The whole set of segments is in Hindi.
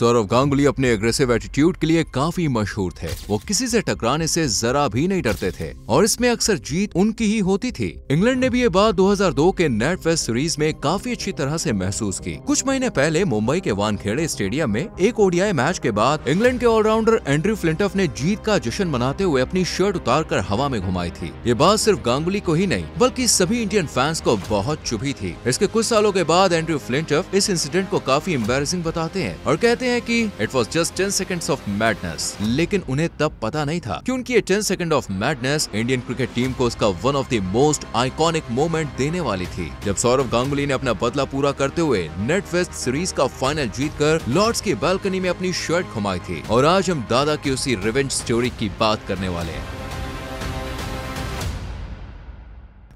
सौरव गांगुली अपने एग्रेसिव एटीट्यूड के लिए काफी मशहूर थे। वो किसी से टकराने से जरा भी नहीं डरते थे और इसमें अक्सर जीत उनकी ही होती थी। इंग्लैंड ने भी ये बात 2002 के नेटवेस्ट सीरीज में काफी अच्छी तरह से महसूस की। कुछ महीने पहले मुंबई के वानखेड़े स्टेडियम में एक ओडीआई मैच के बाद इंग्लैंड के ऑलराउंडर एंड्रयू फ्लिंटफ ने जीत का जश्न मनाते हुए अपनी शर्ट उतारकर हवा में घुमाई थी। ये बात सिर्फ गांगुली को ही नहीं बल्कि सभी इंडियन फैंस को बहुत चुभी थी। इसके कुछ सालों के बाद एंड्रयू फ्लिंटफ इस इंसिडेंट को काफी एम्बैरेसिंग बताते हैं और कहते हैं कि it was just 10 seconds of madness. लेकिन उन्हें तब पता नहीं था कि उनकी ये 10 second of madness Indian cricket team को उसका one of the most iconic moment देने वाली थी, जब सौरव गांगुली ने अपना बदला पूरा करते हुए नेटवेस्ट सीरीज का फाइनल जीतकर लॉर्ड्स की बालकनी में अपनी शर्ट घुमाई थी। और आज हम दादा की उसी रिवेंज स्टोरी की बात करने वाले हैं।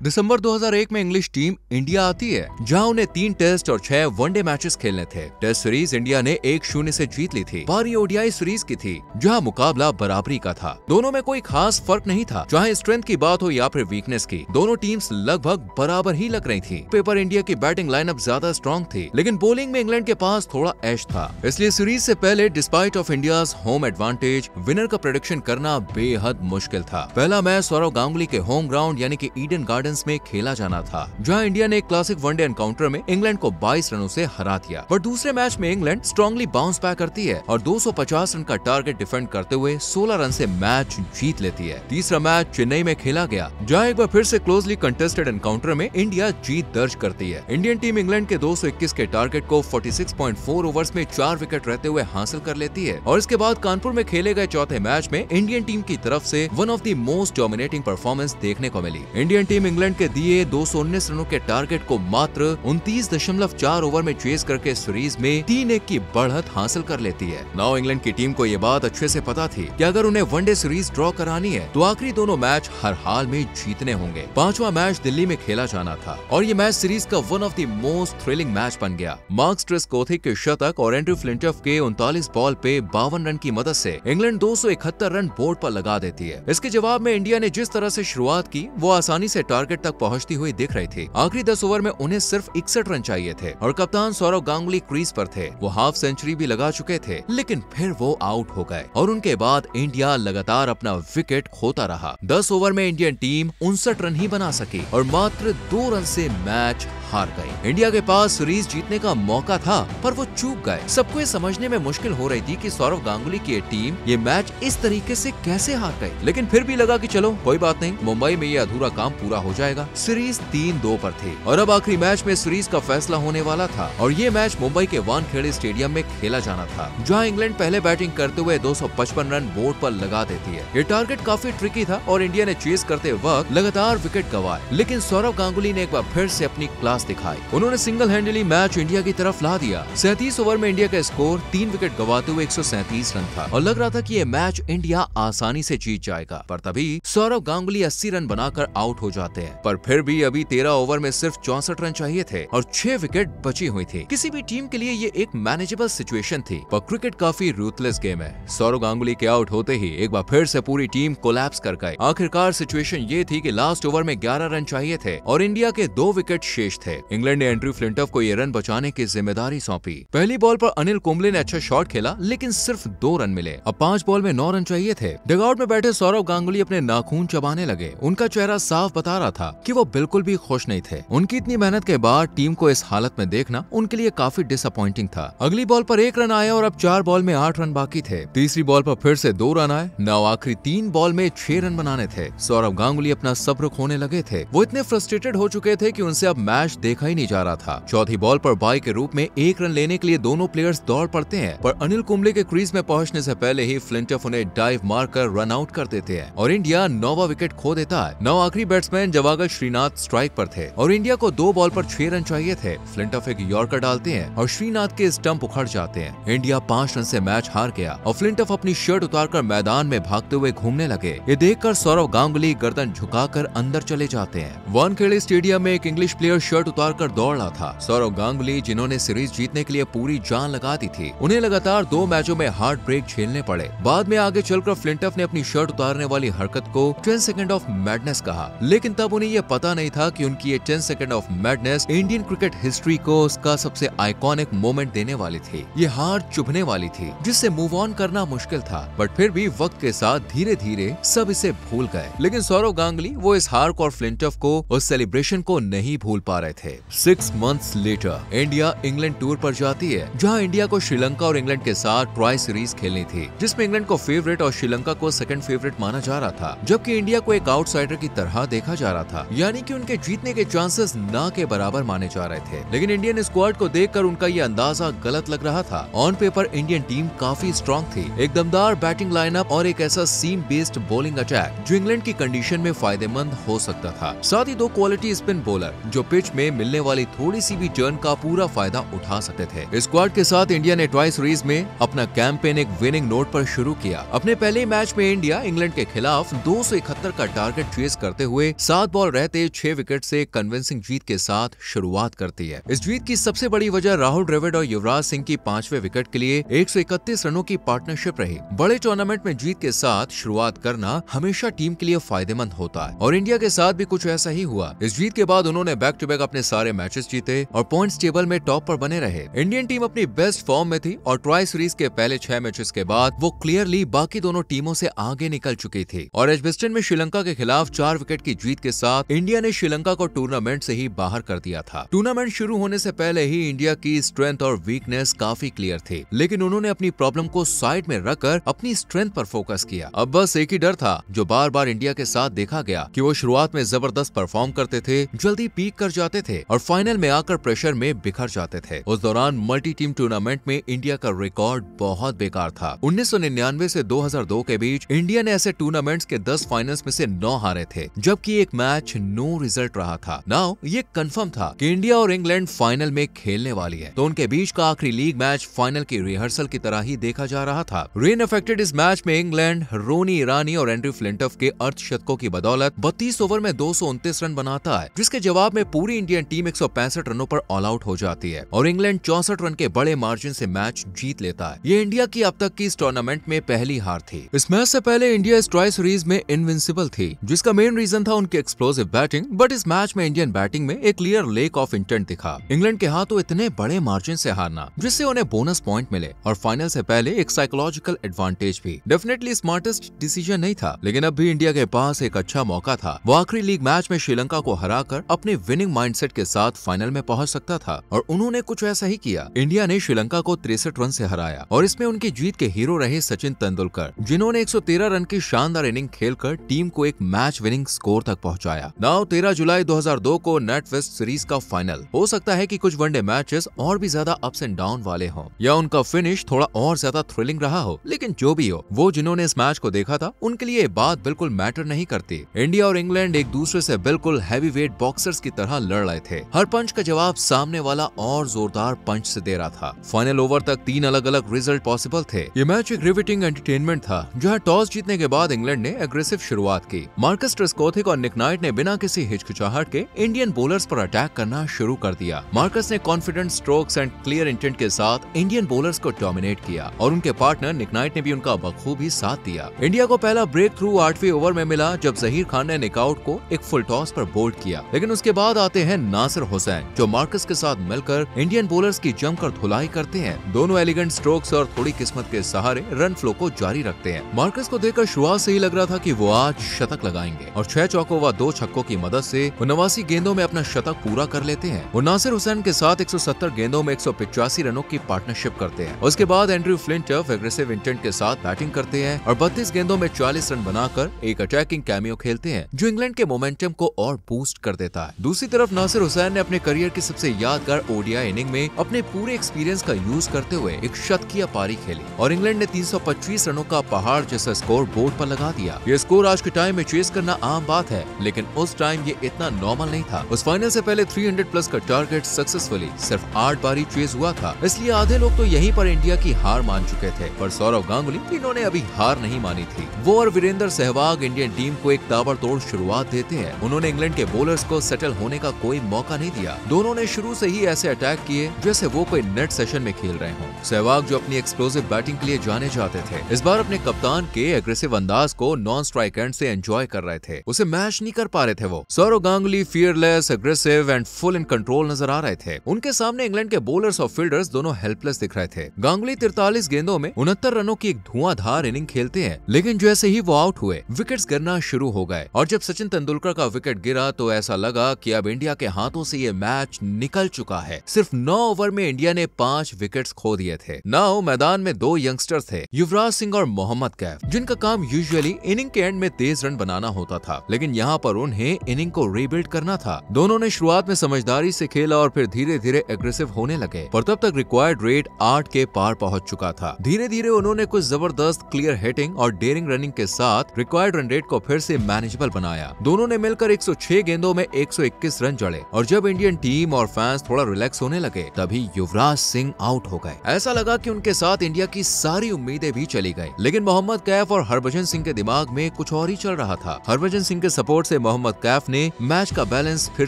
दिसंबर 2001 में इंग्लिश टीम इंडिया आती है, जहां उन्हें 3 टेस्ट और 6 वनडे मैचेस खेलने थे। टेस्ट सीरीज इंडिया ने 1-0 से जीत ली थी। बारी ओडीआई सीरीज की थी, जहां मुकाबला बराबरी का था। दोनों में कोई खास फर्क नहीं था, चाहे स्ट्रेंथ की बात हो या फिर वीकनेस की। दोनों टीम्स लगभग बराबर ही लग रही थी। पेपर इंडिया की बैटिंग लाइनअप ज्यादा स्ट्रॉन्ग थी, लेकिन बॉलिंग में इंग्लैंड के पास थोड़ा एज था। इसलिए सीरीज से पहले despite of India's home advantage winner का प्रेडिक्शन करना बेहद मुश्किल था। पहला मैच सौरव गांगुली के होम ग्राउंड यानी कि ईडन गार्डन में खेला जाना था, जहां इंडिया ने एक क्लासिक वनडे एनकाउंटर में इंग्लैंड को 22 रनों से हरा दिया। पर दूसरे मैच में इंग्लैंड स्ट्रांगली बाउंस बैक करती है और 250 रन का टारगेट डिफेंड करते हुए 16 रन से मैच जीत लेती है। तीसरा मैच चेन्नई में खेला गया, जहां एक बार फिर से क्लोजली कंटेस्टेड एनकाउंटर में इंडिया जीत दर्ज करती है। इंडियन टीम इंग्लैंड के 221 के टारगेट को 46.4 ओवर्स में 4 विकेट रहते हुए हासिल कर लेती है। और इसके बाद कानपुर में खेले गए चौथे मैच में इंडियन टीम की तरफ से one of the most dominating performance देखने को मिली। इंडियन टीम इंग्लैंड के दिए 219 रनों के टारगेट को मात्र 29.4 ओवर में चेस करके सीरीज में 3-1 की बढ़त हासिल कर लेती है। नाउ इंग्लैंड की टीम को ये बात अच्छे से पता थी कि अगर उन्हें वनडे सीरीज ड्रॉ करानी है तो आखिरी दोनों मैच हर हाल में जीतने होंगे। पांचवा मैच दिल्ली में खेला जाना था और ये मैच सीरीज का one of the most thrilling match बन गया। मार्क ट्रेस्कोथिक के शतक और एंड्रयू फ्लिंटफ के 39 बॉल पे 52 रन की मदद से इंग्लैंड 271 रन बोर्ड पर लगा देती है। इसके जवाब में इंडिया ने जिस तरह से शुरुआत की वो आसानी से टारगेट तक पहुंचती हुई दिख रही थी। आखिरी 10 ओवर में उन्हें सिर्फ 61 रन चाहिए थे और कप्तान सौरव गांगुली क्रीज पर थे। वो हाफ सेंचुरी भी लगा चुके थे, लेकिन फिर वो आउट हो गए और उनके बाद इंडिया लगातार अपना विकेट खोता रहा। 10 ओवर में इंडियन टीम 59 रन ही बना सकी और मात्र 2 रन से मैच हार गई। इंडिया के पास सीरीज जीतने का मौका था, पर वो चूक गए। सबको ये समझने में मुश्किल हो रही थी कि सौरव गांगुली की टीम ये मैच इस तरीके से कैसे हार गई, लेकिन फिर भी लगा कि चलो कोई बात नहीं, मुंबई में ये अधूरा काम पूरा हो जाएगा। सीरीज 3-2 पर थी और अब आखिरी मैच में सीरीज का फैसला होने वाला था और ये मैच मुंबई के वानखेड़े स्टेडियम में खेला जाना था, जहां इंग्लैंड पहले बैटिंग करते हुए 255 रन बोर्ड पर लगा देती है। ये टारगेट काफी ट्रिकी था और इंडिया ने चेस करते वक्त लगातार विकेट गंवाए, लेकिन सौरव गांगुली ने एक बार फिर से अपनी क्लास दिखाई। उन्होंने सिंगल हैंडली मैच इंडिया की तरफ ला दिया। 37 ओवर में इंडिया का स्कोर 3 विकेट गंवाते हुए 137 रन था और लग रहा था कि ये मैच इंडिया आसानी से जीत जाएगा। पर तभी सौरव गांगुली 80 रन बनाकर आउट हो जाते हैं। पर फिर भी अभी 13 ओवर में सिर्फ 64 रन चाहिए थे और 6 विकेट बची हुई थी। किसी भी टीम के लिए ये एक मैनेजेबल सिचुएशन थी, पर क्रिकेट काफी रूथलेस गेम है। सौरव गांगुली के आउट होते ही एक बार फिर से पूरी टीम कोलैप्स कर गई। आखिरकार सिचुएशन ये थी कि लास्ट ओवर में 11 रन चाहिए थे और इंडिया के 2 विकेट शेष थे। इंग्लैंड ने एंड्रयू फ्लिंटफ को ये रन बचाने की जिम्मेदारी सौंपी। पहली बॉल पर अनिल कुंबले ने अच्छा शॉट खेला, लेकिन सिर्फ 2 रन मिले। अब 5 बॉल में 9 रन चाहिए थे। डगआउट में बैठे सौरव गांगुली अपने नाखून चबाने लगे। उनका चेहरा साफ बता रहा था कि वो बिल्कुल भी खुश नहीं थे। उनकी इतनी मेहनत के बाद टीम को इस हालत में देखना उनके लिए काफी डिसअपॉइंटिंग था। अगली बॉल पर 1 रन आया और अब 4 बॉल में 8 रन बाकी थे। तीसरी बॉल पर फिर से 2 रन आए। नाउ आखिरी 3 बॉल में 6 रन बनाने थे। सौरव गांगुली अपना सब्र खोने लगे थे। वो इतने फ्रस्ट्रेटेड हो चुके थे कि उनसे अब मैच देखा ही नहीं जा रहा था। चौथी बॉल पर बाई के रूप में 1 रन लेने के लिए दोनों प्लेयर्स दौड़ पड़ते हैं, पर अनिल कुंबले के क्रीज में पहुंचने से पहले ही फ्लिंटफ उन्हें डाइव मारकर रन आउट कर देते हैं और इंडिया 9वां विकेट खो देता है। नौ आखिरी बैट्समैन जवागल श्रीनाथ स्ट्राइक पर थे और इंडिया को 2 बॉल पर 6 रन चाहिए थे। फ्लिंटफ एक यॉर्कर डालते हैं और श्रीनाथ के स्टंप उखड़ जाते हैं। इंडिया 5 रन से मैच हार गया और फ्लिंटफ अपनी शर्ट उतारकर मैदान में भागते हुए घूमने लगे। ये देखकर सौरव गांगुली गर्दन झुकाकर अंदर चले जाते हैं। वानखेड़े स्टेडियम में एक इंग्लिश प्लेयर शर्ट शर्ट उतारकर दौड़ रहा था। सौरव गांगुली, जिन्होंने सीरीज जीतने के लिए पूरी जान लगा दी थी, उन्हें लगातार 2 मैचों में हार्ट ब्रेक झेलने पड़े। बाद में आगे चलकर फ्लिंटफ ने अपनी शर्ट उतारने वाली हरकत को 10 सेकंड ऑफ मैडनेस कहा, लेकिन तब उन्हें यह पता नहीं था कि उनकी ये 10 second of madness Indian cricket history को उसका सबसे आइकॉनिक मोमेंट देने वाली थी। ये हार चुभने वाली थी, जिससे मूव ऑन करना मुश्किल था, बट फिर भी वक्त के साथ धीरे धीरे सब इसे भूल गए। लेकिन सौरव गांगुली वो इस हार को और फ्लिंटफ को उस सेलिब्रेशन को नहीं भूल पा रहे थे। 6 months later India England tour पर जाती है, जहां इंडिया को श्रीलंका और इंग्लैंड के साथ ट्राई सीरीज खेलनी थी, जिसमें इंग्लैंड को फेवरेट और श्रीलंका को सेकंड फेवरेट माना जा रहा था, जबकि इंडिया को एक आउटसाइडर की तरह देखा जा रहा था, यानी कि उनके जीतने के चांसेस ना के बराबर माने जा रहे थे। लेकिन इंडियन स्क्वाड को देखकर उनका ये अंदाजा गलत लग रहा था। ऑन पेपर इंडियन टीम काफी स्ट्रॉन्ग थी, एक दमदार बैटिंग लाइनअप और एक ऐसा सीम बेस्ड बॉलिंग अटैक जो इंग्लैंड की कंडीशन में फायदेमंद हो सकता था। साथ ही 2 क्वालिटी स्पिन बॉलर जो पिच में मिलने वाली थोड़ी सी भी टर्न का पूरा फायदा उठा सकते थे। स्क्वाड के साथ इंडिया ने ट्राई सीरीज में अपना कैंपेन एक विनिंग नोट पर शुरू किया। अपने पहले मैच में इंडिया इंग्लैंड के खिलाफ 271 का टारगेट चेस करते हुए 7 बॉल रहते 6 विकेट से कन्विंसिंग जीत के साथ शुरुआत करती है। इस जीत की सबसे बड़ी वजह राहुल द्रविड़ और युवराज सिंह की 5वें विकेट के लिए 131 रनों की पार्टनरशिप रही। बड़े टूर्नामेंट में जीत के साथ शुरुआत करना हमेशा टीम के लिए फायदेमंद होता है, और इंडिया के साथ भी कुछ ऐसा ही हुआ। इस जीत के बाद उन्होंने बैक टू बैक अपने सारे मैचेस जीते और पॉइंट्स टेबल में टॉप पर बने रहे। इंडियन टीम अपनी बेस्ट फॉर्म में थी और ट्राई सीरीज के पहले 6 मैचेस के बाद वो क्लियरली बाकी दोनों टीमों से आगे निकल चुकी थी, और एजबेस्टन में श्रीलंका के खिलाफ 4 विकेट की जीत के साथ इंडिया ने श्रीलंका को टूर्नामेंट से ही बाहर कर दिया था। टूर्नामेंट शुरू होने से पहले ही इंडिया की स्ट्रेंथ और वीकनेस काफी क्लियर थी, लेकिन उन्होंने अपनी प्रॉब्लम को साइड में रखकर अपनी स्ट्रेंथ पर फोकस किया। अब बस एक ही डर था जो बार बार इंडिया के साथ देखा गया कि वो शुरुआत में जबरदस्त परफॉर्म करते थे, जल्दी पीक कर जाते थे और फाइनल में आकर प्रेशर में बिखर जाते थे। उस दौरान मल्टी टीम टूर्नामेंट में इंडिया का रिकॉर्ड बहुत बेकार था। 1999 से 2002 के बीच इंडिया ने ऐसे टूर्नामेंट्स के 10 फाइनल्स में से 9 हारे थे, जबकि एक मैच नो रिजल्ट रहा था। नाउ ये कंफर्म था कि इंडिया और इंग्लैंड फाइनल में खेलने वाली है, तो उनके बीच का आखिरी लीग मैच फाइनल की रिहर्सल की तरह ही देखा जा रहा था। रेन अफेक्टेड इस मैच में इंग्लैंड रोनी ईरानी और एंड्रयू फ्लिंटफ के अर्धशतकों की बदौलत 32 ओवर में 229 रन बनाता है, जिसके जवाब में पूरी इंडियन टीम 165 रनों पर ऑल आउट हो जाती है और इंग्लैंड 64 रन के बड़े मार्जिन से मैच जीत लेता है। ये इंडिया की अब तक की इस टूर्नामेंट में पहली हार थी। इस मैच से पहले इंडिया इस ट्राई सीरीज में इनविंसिबल थी, जिसका मेन रीजन था उनकी एक्सप्लोसिव बैटिंग, बट इस मैच में इंडियन बैटिंग में एक क्लियर लेक ऑफ इंटेंट दिखा। इंग्लैंड के हाथों इतने बड़े मार्जिन से हारना, जिससे उन्हें बोनस पॉइंट मिले और फाइनल से पहले एक साइकोलॉजिकल एडवांटेज भी। डेफिनेटली स्मार्टेस्ट डिसीजन नहीं था, लेकिन अब भी इंडिया के पास एक अच्छा मौका था। वो आखिरी लीग मैच में श्रीलंका को हराकर अपने विनिंग माइंडसेट के साथ फाइनल में पहुंच सकता था, और उन्होंने कुछ ऐसा ही किया। इंडिया ने श्रीलंका को 63 रन से हराया और इसमें उनकी जीत के हीरो रहे सचिन तेंदुलकर, जिन्होंने 113 रन की शानदार इनिंग खेलकर टीम को एक मैच विनिंग स्कोर तक पहुंचाया। नाउ 13 जुलाई 2002 को नेट वेस्ट सीरीज का फाइनल। हो सकता है कि कुछ वनडे मैचेस और भी ज्यादा अप्स एंड डाउन वाले हों, या उनका फिनिश थोड़ा और ज्यादा थ्रिलिंग रहा हो, लेकिन जो भी हो, वो जिन्होंने इस मैच को देखा था उनके लिए ये बात बिल्कुल मैटर नहीं करती। इंडिया और इंग्लैंड एक दूसरे से बिल्कुल हैवीवेट बॉक्सर्स की तरह लड़ रहे थे। हर पंच का जवाब सामने वाला और जोरदार पंच से दे रहा था। फाइनल ओवर तक 3 अलग अलग रिजल्ट पॉसिबल थे। ये मैच एक रिवेटिंग एंटरटेनमेंट था, जहां टॉस जीतने के बाद इंग्लैंड ने एग्रेसिव शुरुआत की। मार्कस ट्रेस्कोथिक और निक नाइट ने बिना किसी हिचकिचाहट के इंडियन बॉलर्स पर अटैक करना शुरू कर दिया। मार्कस ने confident strokes and clear intent के साथ इंडियन बॉलर्स को डोमिनेट किया और उनके पार्टनर निक नाइट ने भी उनका बखूबी साथ दिया। इंडिया को पहला ब्रेक थ्रू 8वें ओवर में मिला, जब जहीर खान ने निकआउट को एक फुल टॉस पर बोल्ड किया। लेकिन उसके बाद आते हैं नासिर हुसैन, जो मार्कस के साथ मिलकर इंडियन बॉलर्स की जमकर धुलाई करते हैं। दोनों एलिगेंट स्ट्रोक्स और थोड़ी किस्मत के सहारे रन फ्लो को जारी रखते हैं। मार्कस को देखकर शुरुआत से ही लग रहा था कि वो आज शतक लगाएंगे, और 6 चौकों व 2 छक्कों की मदद से वो 89 गेंदों में अपना शतक पूरा कर लेते हैं। वो नासिर हुसैन के साथ 170 गेंदों में 185 रनों की पार्टनरशिप करते हैं। उसके बाद एंड्रयू फ्लिंटफ एग्रेसिव इंटेंट के साथ बैटिंग करते हैं और 32 गेंदों में 40 रन बनाकर एक अटैकिंग कैमियो खेलते हैं, जो इंग्लैंड के मोमेंटम को और बूस्ट कर देता है। दूसरी तरफ नासिर हुसैन ने अपने करियर की सबसे यादगार ओडीआई इनिंग में अपने पूरे एक्सपीरियंस का यूज करते हुए एक शतकीय पारी खेली और इंग्लैंड ने 325 रनों का पहाड़ जैसा स्कोर बोर्ड पर लगा दिया। ये स्कोर आज के टाइम में चेस करना आम बात है, लेकिन उस टाइम ये इतना नॉर्मल नहीं था। उस फाइनल से पहले 300 प्लस का टारगेट सक्सेसफुली सिर्फ 8 बार ही चेस हुआ था, इसलिए आधे लोग तो यहीं पर इंडिया की हार मान चुके थे। पर सौरव गांगुली, इन्होंने अभी हार नहीं मानी थी। वो और वीरेंद्र सहवाग इंडियन टीम को एक ताबड़तोड़ शुरुआत देते हैं। उन्होंने इंग्लैंड के बॉलर्स को सेटल होने का कोई कोई मौका नहीं दिया। दोनों ने शुरू से ही ऐसे अटैक किए जैसे वो कोई नेट सेशन में खेल रहे हों। सहवाग जो अपनी एक्सप्लोसिव बैटिंग के लिए जाने जाते थे, इस बार अपने कप्तान के एग्रेसिव अंदाज को नॉन स्ट्राइक एंड से एंजॉय कर रहे थे। उसे मैच नहीं कर पा रहे थे वो। Sourav Ganguly fearless, aggressive and full in control नजर आ रहे थे। उनके सामने इंग्लैंड के बॉलर्स और फील्डर्स दोनों हेल्पलेस दिख रहे थे। गांगुली 43 गेंदों में 69 रनों की एक धुआंधार इनिंग खेलते हैं, लेकिन जैसे ही वो आउट हुए विकेट्स गिरना शुरू हो गए और जब सचिन तेंदुलकर का विकेट गिरा तो ऐसा लगा कि अब इंडिया के हाथों से ये मैच निकल चुका है। सिर्फ 9 ओवर में इंडिया ने 5 विकेट्स खो दिए थे। नाउ मैदान में 2 यंगस्टर्स थे, युवराज सिंह और मोहम्मद कैफ, जिनका काम यूजुअली इनिंग के एंड में तेज रन बनाना होता था, लेकिन यहाँ पर उन्हें इनिंग को रीबिल्ड करना था। दोनों ने शुरुआत में समझदारी से खेला और फिर धीरे धीरे एग्रेसिव होने लगे, पर तब तक रिक्वायर्ड रेट 8 के पार पहुंच चुका था। धीरे धीरे उन्होंने कुछ जबरदस्त क्लियर हिटिंग और डेयरिंग रनिंग के साथ रिक्वायर्ड रन रेट को फिर से मैनेजेबल बनाया। दोनों ने मिलकर 106 गेंदों में 121 रन जड़े और जब इंडियन टीम और फैंस थोड़ा रिलैक्स होने लगे तभी युवराज सिंह आउट हो गए। ऐसा लगा कि उनके साथ इंडिया की सारी उम्मीदें भी चली गई, लेकिन मोहम्मद कैफ और हरभजन सिंह के दिमाग में कुछ और ही चल रहा था। हरभजन सिंह के सपोर्ट से मोहम्मद कैफ ने मैच का बैलेंस फिर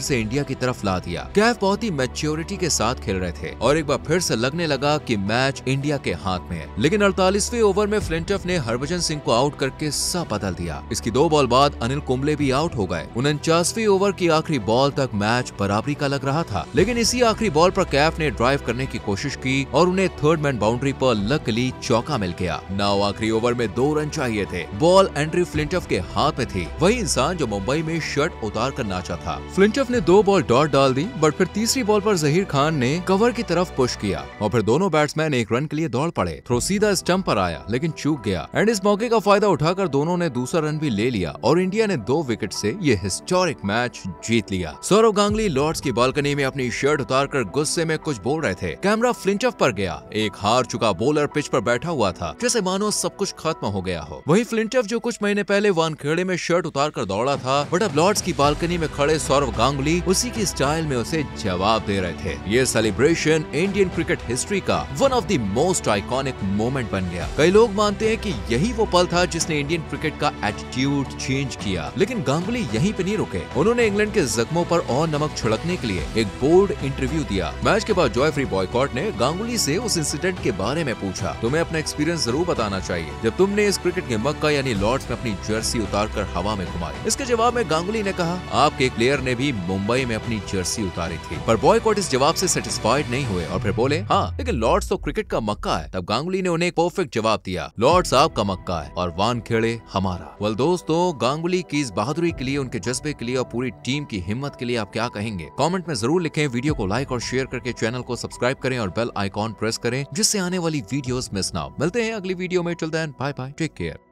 से इंडिया की तरफ ला दिया। कैफ बहुत ही मैच्योरिटी के साथ खेल रहे थे और एक बार फिर से लगने लगा कि मैच इंडिया के हाथ में है, लेकिन 48वें ओवर में फ्लिंटफ ने हरभजन सिंह को आउट करके सब बदल दिया। इसकी 2 बॉल बाद अनिल कुंबले भी आउट हो गए। 49वें ओवर की आखिरी बॉल तक मैच बराबरी का लग रहा था, लेकिन इसी आखिरी बॉल पर कैफ ने ड्राइव करने की कोशिश की और उन्हें थर्ड मैन बाउंड्री पर लकीली चौका मिल गया। नाउ आखिरी ओवर में 2 रन चाहिए थे। बॉल एंड्रयू फ्लिंटफ के हाथ में थी, वही इंसान जो मुंबई में शर्ट उतार कर नाचा था। फ्लिंटफ ने 2 बॉल डॉट डाल दी, बट फिर तीसरी बॉल पर जहीर खान ने कवर की तरफ पुश किया और फिर दोनों बैट्समैन 1 रन के लिए दौड़ पड़े। थ्रो सीधा स्टंप पर आया लेकिन चूक गया एंड इस मौके का फायदा उठाकर दोनों ने दूसरा रन भी ले लिया और इंडिया ने 2 विकेट से ये हिस्टोरिक मैच जीत लिया। सौरव गांगुली लॉर्ड्स की बालकनी में अपनी शर्ट उतारकर गुस्से में कुछ बोल रहे थे। कैमरा फ्लिंटफ पर गया। एक हार चुका बॉलर पिच पर बैठा हुआ था, जैसे मानो सब कुछ खत्म हो गया हो। वही फ्लिंटफ जो कुछ महीने पहले वानखेड़े में शर्ट उतारकर दौड़ा था, बट अब लॉर्ड्स की बालकनी में खड़े सौरव गांगुली उसी की स्टाइल में उसे जवाब दे रहे थे। ये सेलिब्रेशन इंडियन क्रिकेट हिस्ट्री का one of the most iconic moment बन गया। कई लोग मानते हैं कि यही वो पल था जिसने इंडियन क्रिकेट का एटीट्यूड चेंज किया, लेकिन गांगुली यहीं पे नहीं रुके। उन्होंने इंग्लैंड के जख्मों पर और नमक छिड़कने के लिए एक बोल्ड इंटरव्यू दिया। मैच के बाद जॉय फ्री बॉयकॉट ने गांगुली से उस इंसिडेंट के बारे में पूछा, तुम्हें अपना एक्सपीरियंस जरूर बताना चाहिए जब तुमने इस क्रिकेट के मक्का यानी लॉर्ड्स में अपनी जर्सी उतारकर हवा में घुमाई। इसके जवाब में गांगुली ने कहा, आपके एक प्लेयर ने भी मुंबई में अपनी जर्सी उतारी थी। पर बॉयकॉट इस जवाब से सेटिस्फाइड नहीं हुए और फिर बोले, हाँ लेकिन लॉर्ड्स तो क्रिकेट का मक्का है। तब गांगुली ने उन्हें एक परफेक्ट जवाब दिया, लॉर्ड्स आपका मक्का है और वानखेड़े हमारा। वेल दोस्तों, गांगुली की इस बहादुरी के लिए, उनके जज्बे के लिए और पूरी टीम की हिम्मत के लिए आप क्या कहेंगे? कमेंट में जरूर लिखें। वीडियो को लाइक और शेयर करके चैनल को सब्सक्राइब करें और बेल आइकॉन प्रेस करें जिससे आने वाली वीडियोस मिस ना हो। मिलते हैं अगली वीडियो में। Till then bye bye, take care.